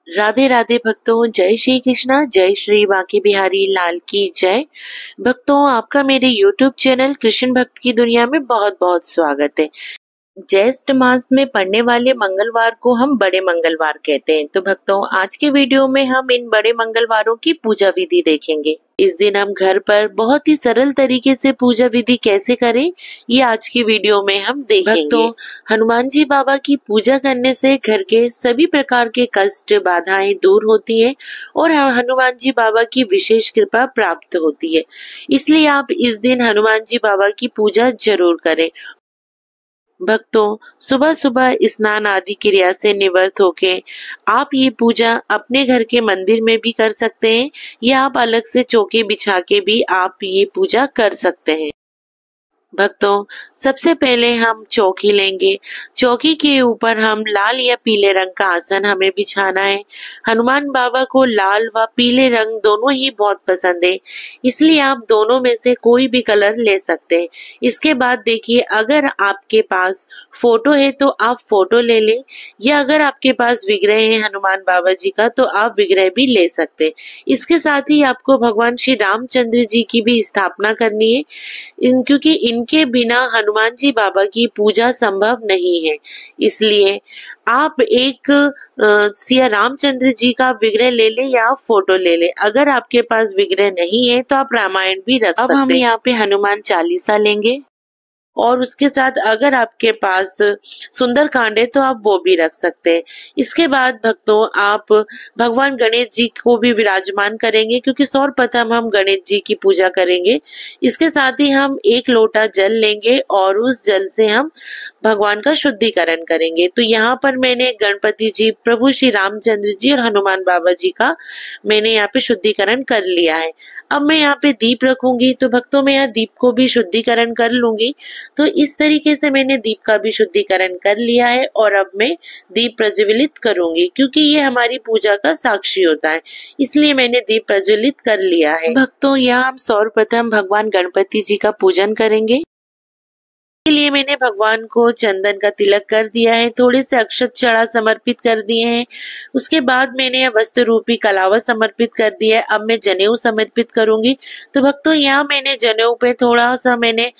राधे राधे भक्तों, जय श्री कृष्णा, जय श्री बांके बिहारी लाल की जय। भक्तों, आपका मेरे YouTube चैनल कृष्ण भक्त की दुनिया में बहुत बहुत स्वागत है। ज्येष्ठ मास में पड़ने वाले मंगलवार को हम बड़े मंगलवार कहते हैं। तो भक्तों, आज के वीडियो में हम इन बड़े मंगलवारों की पूजा विधि देखेंगे। इस दिन हम घर पर बहुत ही सरल तरीके से पूजा विधि कैसे करें, ये आज की वीडियो में हम देखेंगे। भक्तों, हनुमान जी बाबा की पूजा करने से घर के सभी प्रकार के कष्ट बाधाएं दूर होती है और हनुमान जी बाबा की विशेष कृपा प्राप्त होती है। इसलिए आप इस दिन हनुमान जी बाबा की पूजा जरूर करें। भक्तों, सुबह सुबह स्नान आदि क्रिया से निवृत्त होके आप ये पूजा अपने घर के मंदिर में भी कर सकते हैं या आप अलग से चौकी बिछा के भी आप ये पूजा कर सकते हैं। भक्तों, सबसे पहले हम चौकी लेंगे। चौकी के ऊपर हम लाल या पीले रंग का आसन हमें बिछाना है। हनुमान बाबा को लाल व पीले रंग दोनों ही बहुत पसंद है, इसलिए आप दोनों में से कोई भी कलर ले सकते हैं। इसके बाद देखिए, अगर आपके पास फोटो है तो आप फोटो ले लें, या अगर आपके पास विग्रह है हनुमान बाबा जी का तो आप विग्रह भी ले सकते हैं। इसके साथ ही आपको भगवान श्री रामचंद्र जी की भी स्थापना करनी है, क्योंकि इनके बिना हनुमान जी बाबा की पूजा संभव नहीं है। इसलिए आप एक सिया रामचंद्र जी का विग्रह ले ले या आप फोटो ले ले। अगर आपके पास विग्रह नहीं है तो आप रामायण भी रख सकते हैं। अब हम यहाँ पे हनुमान चालीसा लेंगे और उसके साथ अगर आपके पास सुंदरकांड है तो आप वो भी रख सकते हैं। इसके बाद भक्तों, आप भगवान गणेश जी को भी विराजमान करेंगे, क्योंकि सर्वप्रथम हम गणेश जी की पूजा करेंगे। इसके साथ ही हम एक लोटा जल लेंगे और उस जल से हम भगवान का शुद्धिकरण करेंगे। तो यहाँ पर मैंने गणपति जी, प्रभु श्री रामचंद्र जी और हनुमान बाबा जी का मैंने यहाँ पे शुद्धिकरण कर लिया है। अब मैं यहाँ पे दीप रखूंगी, तो भक्तों मैं यहाँ दीप को भी शुद्धिकरण कर लूंगी। तो इस तरीके से मैंने दीप का भी शुद्धिकरण कर लिया है और अब मैं दीप प्रज्वलित करूंगी, क्योंकि ये हमारी पूजा का साक्षी होता है, इसलिए मैंने दीप प्रज्वलित कर लिया है। भक्तों, यहाँ हम सर्वप्रथम भगवान गणपति जी का पूजन करेंगे। के लिए मैंने भगवान को चंदन का तिलक कर दिया है, थोड़े से अक्षत चढ़ा समर्पित कर दिए हैं। उसके बाद मैंने वस्त्र रूपी कलावा समर्पित कर दिया है। अब मैं जनेऊ समर्पित करूंगी। तो भक्तों, यहाँ मैंने जनेऊ पे थोड़ा सा मैंने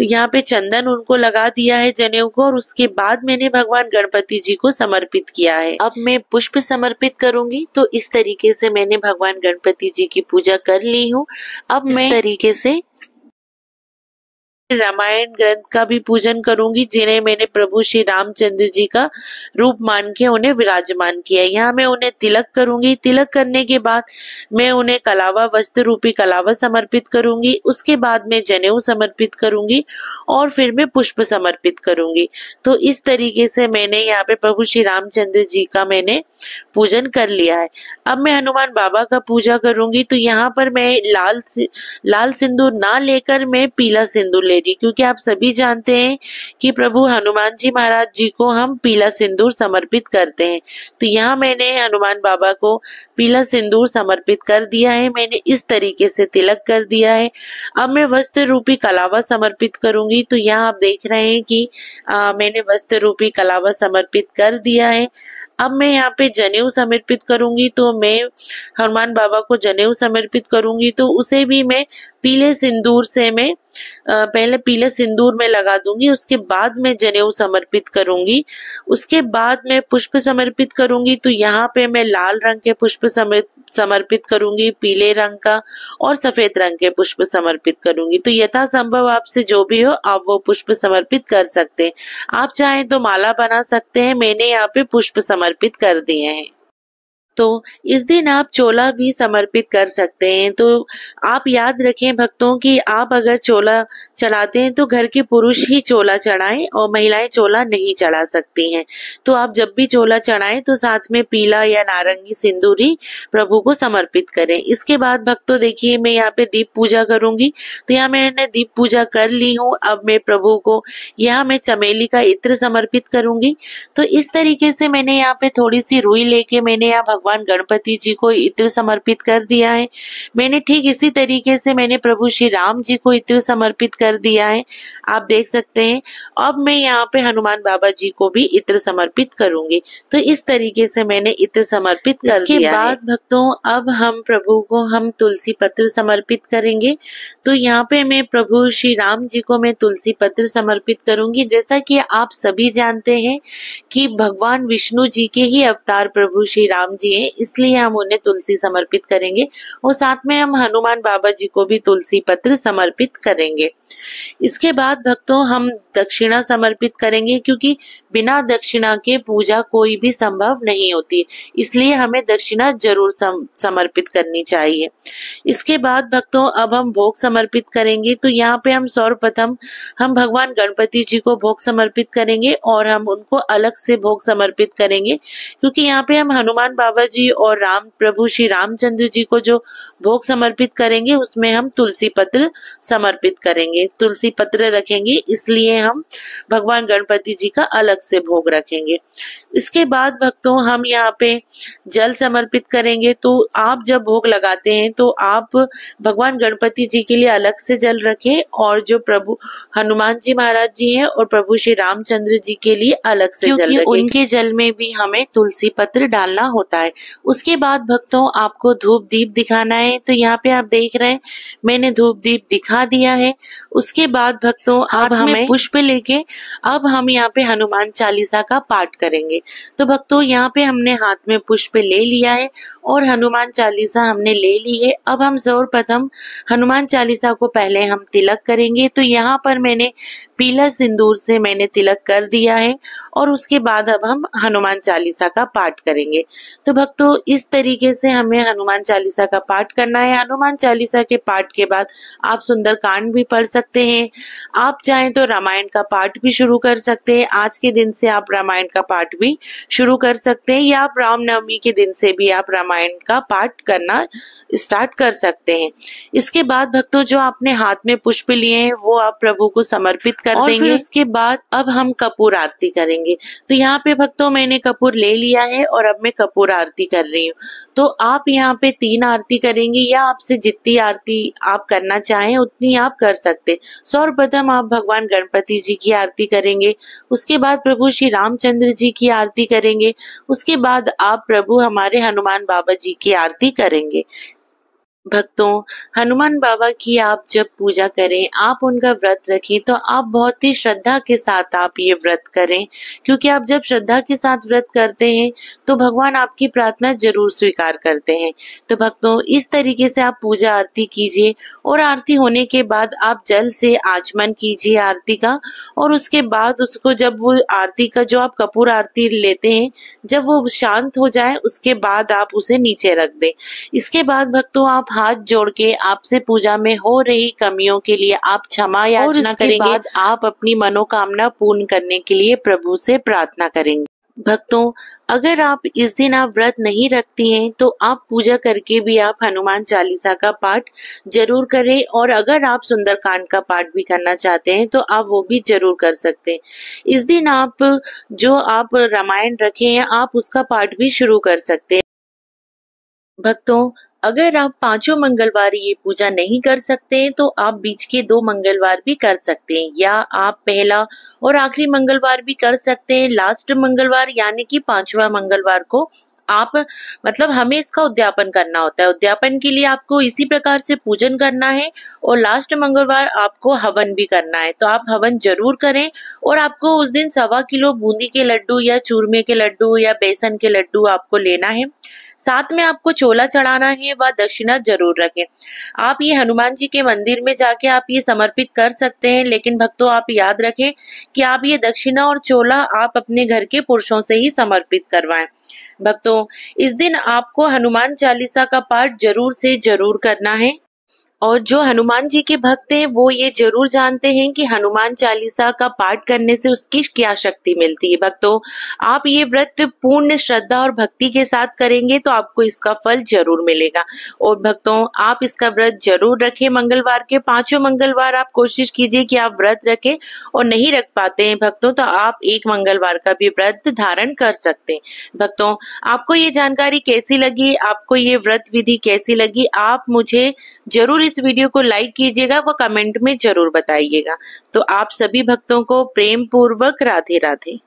यहाँ पे चंदन उनको लगा दिया है जनेऊ को, और उसके बाद मैंने भगवान गणपति जी को समर्पित किया है। अब मैं पुष्प समर्पित करूंगी। तो इस तरीके से मैंने भगवान गणपति जी की पूजा कर ली हूँ। अब मैं इस तरीके से रामायण ग्रंथ का भी पूजन करूंगी, जिन्हें मैंने प्रभु श्री रामचंद्र जी का रूप मान के उन्हें विराजमान किया। यहाँ मैं उन्हें तिलक करूंगी। तिलक करने के बाद मैं उन्हें कलावा, वस्त्र रूपी कलावा समर्पित करूंगी। उसके बाद मैं जनेऊ समर्पित करूंगी और फिर मैं पुष्प समर्पित करूंगी। तो इस तरीके से मैंने यहाँ पे प्रभु श्री रामचंद्र जी का मैंने पूजन कर लिया है। अब मैं हनुमान बाबा का पूजा करूंगी। तो यहाँ पर मैं लाल सिंदूर ना लेकर मैं पीला सिंदूर ले रही, क्योंकि आप सभी जानते हैं कि प्रभु हनुमान जी महाराज जी को हम पीला सिंदूर समर्पित करते हैं। तो यहाँ मैंने हनुमान बाबा को पीला सिंदूर समर्पित कर दिया है। मैंने इस तरीके से तिलक कर दिया है। अब मैं वस्त्र रूपी कलावा समर्पित करूंगी। तो यहाँ आप देख रहे हैं कि मैंने वस्त्र रूपी कलावा समर्पित कर दिया है। अब मैं यहाँ पे जनेऊ समर्पित करूंगी। तो मैं हनुमान बाबा को जनेऊ समर्पित करूंगी, तो उसे भी मैं पीले सिंदूर से मैं पहले पीले सिंदूर में लगा दूंगी। उसके बाद मैं जनेऊ समर्पित करूंगी। उसके बाद मैं पुष्प समर्पित करूंगी। तो यहाँ पे मैं लाल रंग के पुष्प समर्पित करूंगी, पीले रंग का और सफेद रंग के पुष्प समर्पित करूंगी। तो यथासंभव आपसे जो भी हो आप वो पुष्प समर्पित कर सकते हैं। आप चाहें तो माला बना सकते हैं। मैंने यहाँ पे पुष्प समर्पित कर दिए हैं। तो इस दिन आप चोला भी समर्पित कर सकते हैं। तो आप याद रखें भक्तों कि आप अगर चोला चढ़ाते हैं तो घर के पुरुष ही चोला चढ़ाएं और महिलाएं चोला नहीं चढ़ा सकती हैं। तो आप जब भी चोला चढ़ाएं तो साथ में पीला या नारंगी सिंदूर ही प्रभु को समर्पित करें। इसके बाद भक्तों देखिए, मैं यहाँ पे दीप पूजा करूंगी। तो यहाँ मैंने दीप पूजा कर ली हूँ। अब मैं प्रभु को यहाँ मैं चमेली का इत्र समर्पित करूंगी। तो इस तरीके से मैंने यहाँ पे थोड़ी सी रुई लेके मैंने यहाँ भगवान भगवान गणपति जी को इत्र समर्पित कर दिया है, मैंने ठीक इसी तरीके से मैंने प्रभु श्री राम जी को इत्र समर्पित कर दिया है। आप देख सकते हैं। अब मैं यहाँ पे हनुमान बाबा जी को भी इत्र समर्पित करूंगी। तो इस तरीके से मैंने इत्र समर्पित कर दिया है। इसके बाद भक्तों अब हम प्रभु को हम तुलसी पत्र समर्पित करेंगे। तो यहाँ पे मैं प्रभु श्री राम जी को मैं तुलसी पत्र समर्पित करूंगी। जैसा कि आप सभी जानते हैं कि भगवान विष्णु जी के ही अवतार प्रभु श्री राम जी हैं, इसलिए हम उन्हें तुलसी समर्पित करेंगे और साथ में हम हनुमान बाबा जी को भी तुलसी पत्र समर्पित करेंगे। इसके बाद भक्तों हम दक्षिणा समर्पित करेंगे, क्योंकि बिना दक्षिणा के पूजा कोई भी संभव नहीं होती, इसलिए हमें दक्षिणा जरूर समर्पित करनी चाहिए। इसके बाद भक्तों अब हम भोग समर्पित करेंगे। तो यहाँ पे हम सर्वप्रथम हम भगवान गणपति जी को भोग समर्पित करेंगे और हम उनको अलग से भोग समर्पित करेंगे, क्योंकि यहाँ पे हम हनुमान बाबा जी और प्रभु श्री रामचंद्र जी को जो भोग समर्पित करेंगे उसमें हम तुलसी पत्र समर्पित करेंगे, तुलसी पत्र रखेंगे, इसलिए हम भगवान गणपति जी का अलग से भोग रखेंगे। इसके बाद भक्तों हम यहाँ पे जल समर्पित करेंगे। तो आप जब भोग लगाते हैं तो आप भगवान गणपति जी के लिए अलग से जल रखें और जो प्रभु हनुमान जी महाराज जी हैं और प्रभु श्री रामचंद्र जी के लिए अलग से जल रखें, उनके जल में भी हमें तुलसी पत्र डालना होता है। उसके बाद भक्तों आपको धूप दीप दिखाना है। तो यहाँ पे आप देख रहे हैं मैंने धूप दीप दिखा दिया है। उसके बाद भक्तों अब हमें पुष्प लेके अब हम यहाँ पे हनुमान चालीसा का पाठ करेंगे। तो भक्तों यहाँ पे हमने हाथ में पुष्प ले लिया है और हनुमान चालीसा हमने ले ली है। अब हम सर्वप्रथम हनुमान चालीसा को पहले हम तिलक करेंगे। तो यहाँ पर मैंने पीला सिंदूर से मैंने तिलक कर दिया है और उसके बाद अब हम हनुमान चालीसा का पाठ करेंगे। तो भक्तों इस तरीके से हमें हनुमान चालीसा का पाठ करना है। हनुमान चालीसा के पाठ के बाद आप सुंदरकांड भी पढ़ सकते हैं। आप चाहें तो रामायण का पाठ भी शुरू कर सकते हैं। आज के दिन से आप रामायण का पाठ भी शुरू कर सकते हैं या आप रामनवमी के दिन से भी आप रामायण का पाठ करना स्टार्ट कर सकते हैं। इसके बाद भक्तों जो आपने हाथ में पुष्प लिए हैं वो आप प्रभु को समर्पित कर देंगे। फिर उसके बाद अब हम कपूर आरती करेंगे। तो यहाँ पे भक्तों मैंने कपूर ले लिया है और अब मैं कपूर आरती कर रही हूँ। तो आप यहाँ पे 3 आरती करेंगे या आपसे जितनी आरती आप करना चाहें उतनी आप कर सकते। सर्वप्रथम आप भगवान गणपति जी की आरती करेंगे, उसके बाद प्रभु श्री रामचंद्र जी की आरती करेंगे, उसके बाद आप प्रभु हमारे हनुमान बाबा जी की आरती करेंगे। भक्तों हनुमान बाबा की आप जब पूजा करें, आप उनका व्रत रखें तो आप बहुत ही श्रद्धा के साथ आप ये व्रत करें, क्योंकि आप जब श्रद्धा के साथ व्रत करते हैं तो भगवान आपकी प्रार्थना जरूर स्वीकार करते हैं। तो भक्तों इस तरीके से आप पूजा आरती कीजिए और आरती होने के बाद आप जल से आचमन कीजिए आरती का, और उसके बाद उसको जब वो आरती का जो आप कपूर आरती लेते हैं जब वो शांत हो जाए उसके बाद आप उसे नीचे रख दें। इसके बाद भक्तों आप हाथ जोड़ के आपसे पूजा में हो रही कमियों के लिए आप क्षमा याचना करेंगे। बाद आप अपनी मनोकामना पूर्ण करने के लिए प्रभु से प्रार्थना करेंगे। भक्तों अगर आप इस दिन आप व्रत नहीं रखती हैं तो आप पूजा करके भी आप हनुमान चालीसा का पाठ जरूर करें, और अगर आप सुंदरकांड का पाठ भी करना चाहते हैं तो आप वो भी जरूर कर सकते हैं। इस दिन आप जो आप रामायण रखे हैं आप उसका पाठ भी शुरू कर सकते हैं। भक्तों अगर आप 5 मंगलवार ये पूजा नहीं कर सकते हैं तो आप बीच के 2 मंगलवार भी कर सकते हैं, या आप पहला और आखिरी मंगलवार भी कर सकते हैं। लास्ट मंगलवार यानी कि 5वां मंगलवार को आप मतलब हमें इसका उद्यापन करना होता है। उद्यापन के लिए आपको इसी प्रकार से पूजन करना है और लास्ट मंगलवार आपको हवन भी करना है। तो आप हवन जरूर करें और आपको उस दिन 1.25 किलो बूंदी के लड्डू या चूरमे के लड्डू या बेसन के लड्डू आपको लेना है। साथ में आपको चोला चढ़ाना है व दक्षिणा जरूर रखें। आप ये हनुमान जी के मंदिर में जाके आप ये समर्पित कर सकते हैं, लेकिन भक्तों आप याद रखें कि आप ये दक्षिणा और चोला आप अपने घर के पुरुषों से ही समर्पित करवाएं। भक्तों इस दिन आपको हनुमान चालीसा का पाठ जरूर से जरूर करना है। और जो हनुमान जी के भक्त हैं वो ये जरूर जानते हैं कि हनुमान चालीसा का पाठ करने से उसकी क्या शक्ति मिलती है। भक्तों, आप ये व्रत पूर्ण श्रद्धा और भक्ति के साथ करेंगे तो आपको इसका फल जरूर मिलेगा। और भक्तों, आप इसका व्रत जरूर रखें। मंगलवार के 5 मंगलवार आप कोशिश कीजिए कि आप व्रत रखें, और नहीं रख पाते हैं भक्तों तो आप एक मंगलवार का भी व्रत धारण कर सकते हैं। भक्तों, आपको ये जानकारी कैसी लगी, आपको ये व्रत विधि कैसी लगी, आप मुझे जरूर इस वीडियो को लाइक कीजिएगा व कमेंट में जरूर बताइएगा। तो आप सभी भक्तों को प्रेम पूर्वक राधे राधे।